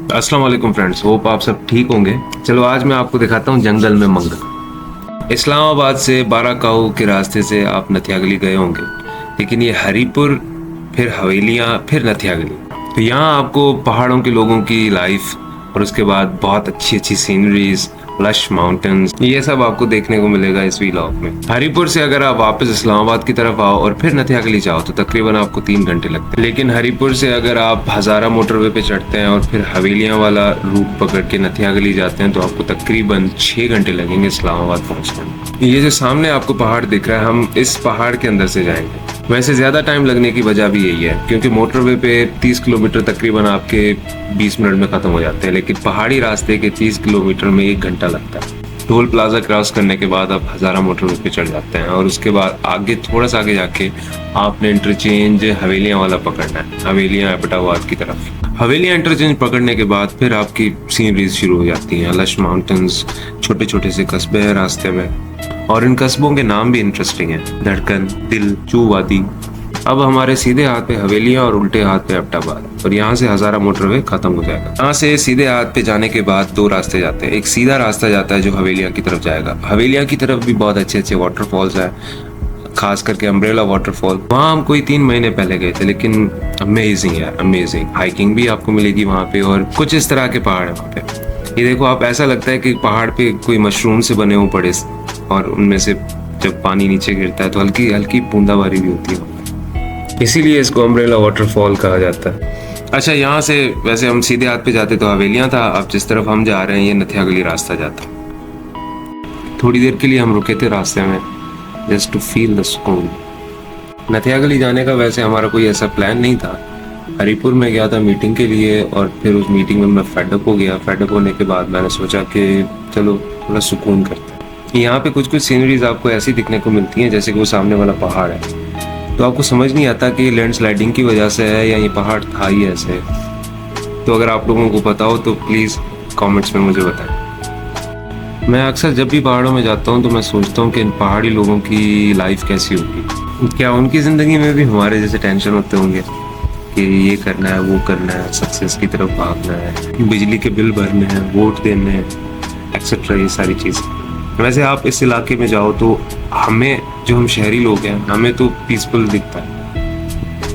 अस्सलाम वालेकुम friends, hope आप सब ठीक होंगे। चलो आज मैं आपको दिखाता हूँ जंगल में मंगल। इस्लामाबाद से बाराकाऊ के रास्ते से आप नथिया गली गए होंगे, लेकिन ये हरीपुर, फिर हवेलियाँ, फिर नथिया गली। तो यहाँ आपको पहाड़ों के लोगों की लाइफ और उसके बाद बहुत अच्छी अच्छी सीनरीज, लश माउंटेन्स, ये सब आपको देखने को मिलेगा इस व्लॉग में। हरीपुर से अगर आप वापस इस्लामाबाद की तरफ आओ और फिर नथिया गली जाओ तो तकरीबन आपको 3 घंटे लगते हैं। लेकिन हरीपुर से अगर आप हजारा मोटरवे पे चढ़ते हैं और फिर हवेलियां वाला रूट पकड़ के नथिया गली जाते हैं तो आपको तकरीबन 6 घंटे लगेंगे इस्लामाबाद पहुंचने में। ये जो सामने आपको पहाड़ दिख रहा है, हम इस पहाड़ के अंदर से जाएंगे। वैसे ज्यादा टाइम लगने की वजह भी यही है क्योंकि मोटरवे पे 30 किलोमीटर तकरीबन आपके 20 मिनट में खत्म हो जाते हैं, लेकिन पहाड़ी रास्ते के 30 किलोमीटर में 1 घंटा लगता है। टोल प्लाजा क्रॉस करने के बाद आप हजारा मोटरवे पे चढ़ जाते हैं और उसके बाद आगे थोड़ा सा आगे जाके आपने इंटरचेंज हवेलियां वाला पकड़ना है, हवेलियां एबटाबाद की तरफ। हवेलियां इंटरचेंज पकड़ने के बाद फिर आपकी सीनरीज शुरू हो जाती हैं, लश माउंटेन्स, छोटे छोटे से कस्बे हैं रास्ते में और इन कस्बों के नाम भी इंटरेस्टिंग है, धड़कन, दिल, चू वादी। अब हमारे सीधे हाथ पे हवेलियां और उल्टे हाथ पे एबटाबाद और यहाँ से हजारा मोटरवे खत्म हो जाएगा। यहाँ से सीधे हाथ पे जाने के बाद 2 रास्ते जाते हैं। एक सीधा रास्ता जाता है जो हवेलियां की तरफ जाएगा। हवेलियां की तरफ भी बहुत अच्छे अच्छे वाटरफॉल्स है, खास करके अम्ब्रेला वाटरफॉल। वहाँ हम कोई 3 महीने पहले गए थे, लेकिन अमेजिंग है, अमेजिंग। हाइकिंग भी आपको मिलेगी वहाँ पे और कुछ इस तरह के पहाड़ है वहाँ पे। ये देखो, आप ऐसा लगता है कि पहाड़ पे कोई मशरूम से बने हुए पड़े और उनमें से जब पानी नीचे गिरता है तो हल्की हल्की बूंदाबांदी भी होती है, इसीलिए इसको अम्ब्रेला वाटरफॉल कहा जाता है। अच्छा, यहाँ से वैसे हम सीधे हाथ पे जाते तो हवेलियाँ था, अब जिस तरफ हम जा रहे हैं ये नथिया गली रास्ता जाता। थोड़ी देर के लिए हम रुके थे रास्ते में, जस्ट टू फील द सुकून। नथिया गली जाने का वैसे हमारा कोई ऐसा प्लान नहीं था। हरीपुर में गया था मीटिंग के लिए और फिर उस मीटिंग में मैं फेडअप हो गया। फेडअप होने के बाद मैंने सोचा कि चलो थोड़ा सुकून करते हैं। यहाँ पे कुछ कुछ सीनरीज आपको ऐसी दिखने को मिलती हैं जैसे कि वो सामने वाला पहाड़ है, तो आपको समझ नहीं आता कि लैंडस्लाइडिंग की वजह से है या ये पहाड़ था ही ऐसे। तो अगर आप लोगों को पता हो तो प्लीज़ कमेंट्स में मुझे बताएं। मैं अक्सर जब भी पहाड़ों में जाता हूँ तो मैं सोचता हूँ कि इन पहाड़ी लोगों की लाइफ कैसी होगी, क्या उनकी ज़िंदगी में भी हमारे जैसे टेंशन होते होंगे कि ये करना है, वो करना है, सक्सेस की तरफ भागना है, बिजली के बिल भरने हैं, वोट देने हैं, एक्सेट्रा, ये सारी चीज़ें। वैसे आप इस इलाके में जाओ तो हमें, जो हम शहरी लोग हैं, हमें तो पीसफुल दिखता है,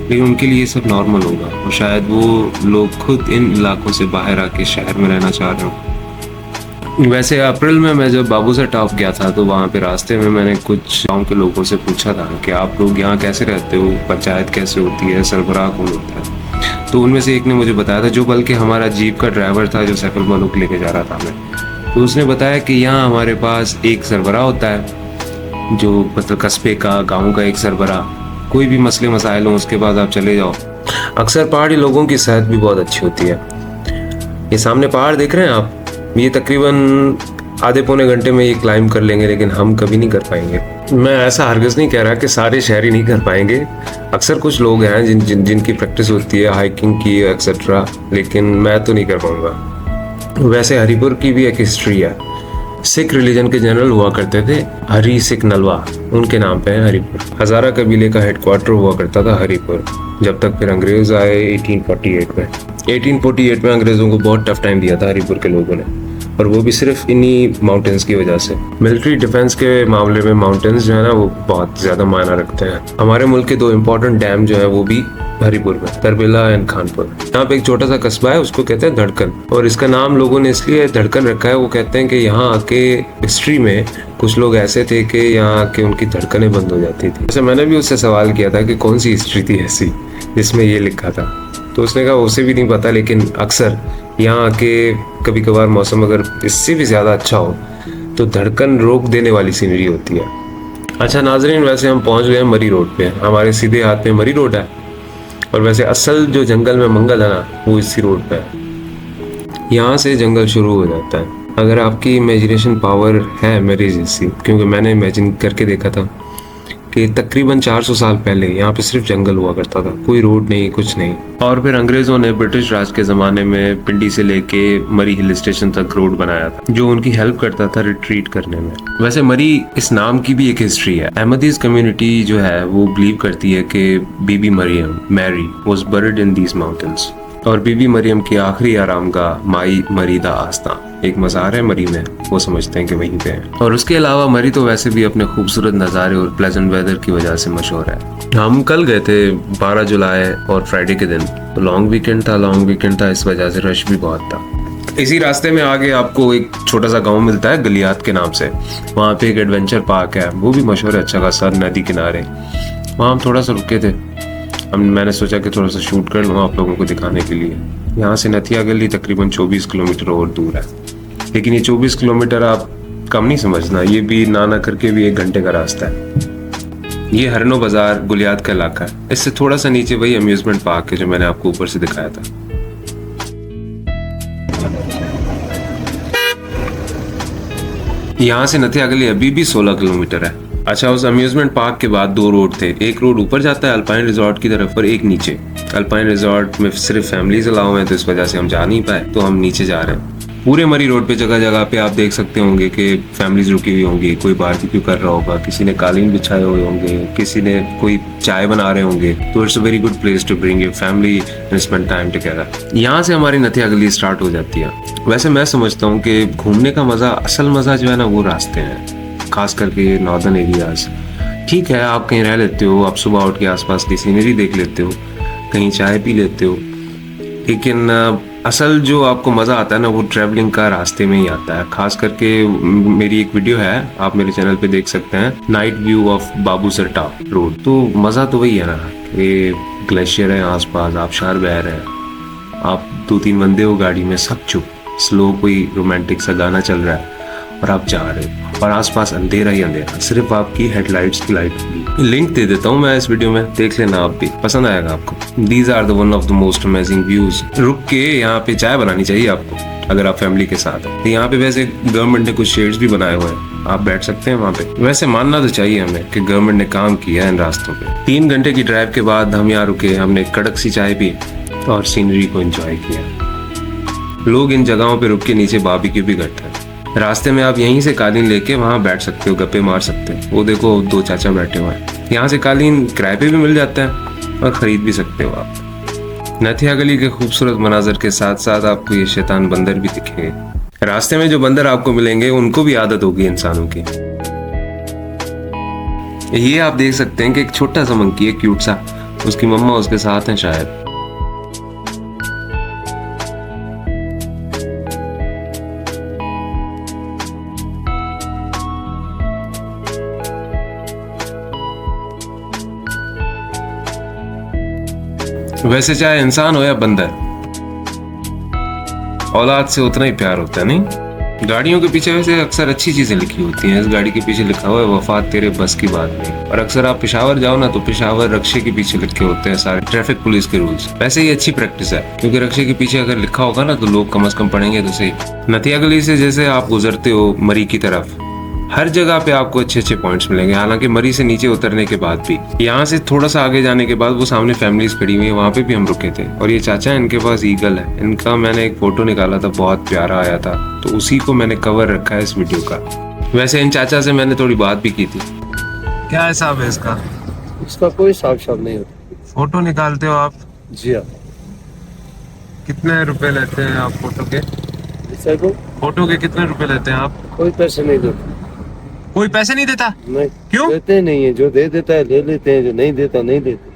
लेकिन उनके लिए सब नॉर्मल होगा और शायद वो लोग खुद इन इलाकों से बाहर आके शहर में रहना चाह रहे हो। वैसे अप्रैल में मैं जब बाबूसर टॉप गया था तो वहाँ पे रास्ते में मैंने कुछ गाँव के लोगों से पूछा था कि आप लोग यहाँ कैसे रहते हो, पंचायत कैसे होती है, सरबराह कौन होता है। तो उनमें से एक ने मुझे बताया था, जो बल्कि हमारा जीप का ड्राइवर था, जो सैफुल मलूक लेके जा रहा था हमें। तो उसने बताया कि यहाँ हमारे पास एक सरबराह होता है, जो मतलब कस्बे का, गांव का एक सरबराह। कोई भी मसले मसाइल हो उसके बाद आप चले जाओ। अक्सर पहाड़ी लोगों की सेहत भी बहुत अच्छी होती है। ये सामने पहाड़ देख रहे हैं आप, ये तकरीबन आधे पौने घंटे में ये क्लाइंब कर लेंगे, लेकिन हम कभी नहीं कर पाएंगे। मैं ऐसा हरगिज़ नहीं कह रहा कि सारे शहरी नहीं कर पाएंगे। अक्सर कुछ लोग हैं जिनकी प्रैक्टिस होती है हाइकिंग की एक्सेट्रा, लेकिन मैं तो नहीं कर पाऊँगा। वैसे हरीपुर की भी एक हिस्ट्री है। सिख रिलीजन के जनरल हुआ करते थे हरी सिख नलवा, उनके नाम पे है हरीपुर। हजारा कबीले का हेडक्वार्टर हुआ करता था हरीपुर, जब तक फिर अंग्रेज आए 1848 में। 1848 में अंग्रेजों को बहुत टफ टाइम दिया था हरीपुर के लोगों ने, और वो भी सिर्फ इन्हीं माउंटेन्स की वजह से। मिलिट्री डिफेंस के मामले में माउंटेन्स जो है ना, वो बहुत ज्यादा मायना रखते हैं। हमारे मुल्क के 2 इम्पोर्टेंट डैम जो है वो भी हरीपुर में, तरबिला एंड खानपुर। यहाँ पे एक छोटा सा कस्बा है, उसको कहते हैं धड़कन, और इसका नाम लोगों ने इसलिए धड़कन रखा है, वो कहते हैं कि यहाँ आके हिस्ट्री में कुछ लोग ऐसे थे कि यहाँ आके उनकी धड़कनें बंद हो जाती थी। वैसे मैंने भी उससे सवाल किया था कि कौन सी हिस्ट्री थी ऐसी जिसमें ये लिखा था, तो उसने कहा उसे भी नहीं पता, लेकिन अक्सर यहाँ आके कभी कभार मौसम अगर इससे भी ज़्यादा अच्छा हो तो धड़कन रोक देने वाली सीनरी होती है। अच्छा नाजरीन, वैसे हम पहुँच गए मरी रोड पे। हमारे सीधे हाथ पे मरी रोड है और वैसे असल जो जंगल में मंगल है ना, वो इसी रोड पे है। यहाँ से जंगल शुरू हो जाता है। अगर आपकी इमेजिनेशन पावर है मेरी जैसी, क्योंकि मैंने इमेजिन करके देखा था कि तकरीबन 400 साल पहले यहाँ पे सिर्फ जंगल हुआ करता था, कोई रोड नहीं, कुछ नहीं। और फिर अंग्रेजों ने ब्रिटिश राज के ज़माने में पिंडी से लेके मरी हिल स्टेशन तक रोड बनाया था, जो उनकी हेल्प करता था रिट्रीट करने में। वैसे मरी इस नाम की भी एक हिस्ट्री है। अहमदीज कम्युनिटी जो है वो बिलीव करती है कि Bibi Maryam, Mary, was buried in these mountains. और बीबी मरियम की आखिरी आरामगाह माई मरीदा आस्था, एक मज़ार है मरी में, वो समझते हैं कि वहीं पे है। और उसके अलावा मरी तो वैसे भी अपने खूबसूरत नज़ारे और प्लेजेंट वेदर की वजह से मशहूर है। हम कल गए थे 12 जुलाई और फ्राइडे के दिन, तो लॉन्ग वीकेंड था, इस वजह से रश भी बहुत था। इसी रास्ते में आगे आपको एक छोटा सा गांव मिलता है गलियात के नाम से, वहाँ पे एक एडवेंचर पार्क है, वो भी मशहूर है अच्छा खासा, नदी किनारे। वहाँ हम थोड़ा सा रुके थे, मैंने सोचा कि थोड़ा सा शूट कर लूँ आप लोगों को दिखाने के लिए। यहाँ से नथिया गली तकरीबन 24 किलोमीटर और दूर है, लेकिन ये 24 किलोमीटर आप कम नहीं समझना, ये भी ना करके भी 1 घंटे का रास्ता है। ये हरनो बाजार गुलियात का इलाका है, इससे थोड़ा सा नीचे वही अम्यूजमेंट पार्क है जो मैंने आपको ऊपर से दिखाया था। यहाँ से नथिया गली अभी भी 16 किलोमीटर है। अच्छा, उस अम्यूजमेंट पार्क के बाद 2 रोड थे, एक रोड ऊपर जाता है अल्पाइन रिजॉर्ट की तरफ और एक नीचे। अल्पाइन रिजॉर्ट में सिर्फ फैमिलीज अलाउ हैं, तो इस वजह से हम जा नहीं पाए, तो हम नीचे जा रहे हैं। पूरे मरी रोड पे जगह जगह पे आप देख सकते होंगे कि फैमिलीज रुकी हुई होंगी, कोई बारबेक्यू कर रहा होगा, किसी ने कालीन बिछाए हुए होंगे, किसी ने कोई चाय बना रहे होंगे। तो it's a very good place to bring your family and spend time together. यहाँ से हमारी नथिया गली स्टार्ट हो जाती है। वैसे मैं समझता हूँ कि घूमने का मजा, असल मजा जो है ना, वो रास्ते हैं, खास करके नॉर्दर्न एरियाज। ठीक है, आप कहीं रह लेते हो, आप सुबह उठ के आसपास की सीनरी देख लेते हो, कहीं चाय पी लेते हो, लेकिन असल जो आपको मज़ा आता है ना, वो ट्रैवलिंग का रास्ते में ही आता है। खास करके मेरी एक वीडियो है, आप मेरे चैनल पे देख सकते हैं, night view of Babusar top road. तो मज़ा तो वही है ना कि ग्लेशियर है आसपास, आप शार बह रहे हैं, आप 2-3 बंदे हो गाड़ी में, सब चुप, स्लो कोई रोमांटिक सा गाना चल रहा है और आप जा रहे हो और आसपास अंधेरा ही अंधेरा, सिर्फ आपकी हेडलाइट्स की लाइट होगी। लिंक दे देता हूँ मैं इस वीडियो में, देख लेना, आप भी पसंद आएगा आपको। These are the one of the most amazing views. रुक के यहाँ पे चाय बनानी चाहिए आपको अगर आप फैमिली के साथ हैं। यहाँ पे वैसे गवर्नमेंट ने कुछ शेड्स भी बनाए हुए हैं, आप बैठ सकते हैं वहाँ पे। वैसे मानना तो चाहिए हमें कि गवर्नमेंट ने काम किया है इन रास्तों पे। 3 घंटे की ड्राइव के बाद हम यहाँ रुके, हमने कड़क सी चाय पी और सीनरी को एंजॉय किया। लोग इन जगहों पे रुक के नीचे बारबेक्यू भी करते हैं। रास्ते में आप यहीं से कालीन लेके वहाँ बैठ सकते हो, गप्पे मार सकते हो। वो देखो 2 चाचा बैठे हुए हैं। यहाँ से कालीन किराए पे भी मिल जाता है और ख़रीद भी सकते हो आप। नथिया गली के खूबसूरत मनाजर के साथ साथ आपको ये शैतान बंदर भी दिखेंगे। रास्ते में जो बंदर आपको मिलेंगे उनको भी आदत होगी इंसानों की। ये आप देख सकते हैं कि एक छोटा सा मंकी है, क्यूट सा, उसकी मम्मा उसके साथ हैं शायद। वैसे चाहे इंसान हो या बंदर, औलाद से उतना ही प्यार होता है, नहीं? गाड़ियों के पीछे वैसे अक्सर अच्छी चीजें लिखी होती हैं। इस गाड़ी के पीछे लिखा हुआ है वफात तेरे बस की बात नहीं। और अक्सर आप पेशावर जाओ ना, तो पेशावर रक्शे के पीछे लिखे होते हैं सारे ट्रैफिक पुलिस के रूल्स। वैसे ये अच्छी प्रैक्टिस है, क्योंकि रक्शे के पीछे अगर लिखा होगा ना, तो लोग कम से कम पढ़ेंगे तो सही। नथिया गली से जैसे आप गुजरते हो मरी की तरफ, हर जगह पे आपको अच्छे पॉइंट्स मिलेंगे। हालांकि मरी से नीचे उतरने के बाद भी, यहाँ से थोड़ा सा आगे जाने के बाद वो सामने फैमिलीज खड़ी हुई है, वहाँ पे भी हम रुके थे। और ये चाचा, इनके पास ईगल है, इनका मैंने एक फोटो निकाला था, बहुत प्यारा आया था, तो उसी को मैंने कवर रखा है इस वीडियो का। वैसे इन चाचा से मैंने थोड़ी बात भी की थी। क्या हिसाब है इसका? इसका कोई हिसाब नहीं होता। फोटो निकालते हो आप? जी हाँ। कितने रुपए लेते हैं आप फोटो के? फोटो के कितने रुपए लेते हैं आप? कोई पैसे नहीं देते। कोई पैसे नहीं देता? नहीं। क्यों? देते नहीं है, जो दे देता है ले लेते हैं, जो नहीं देता नहीं देते।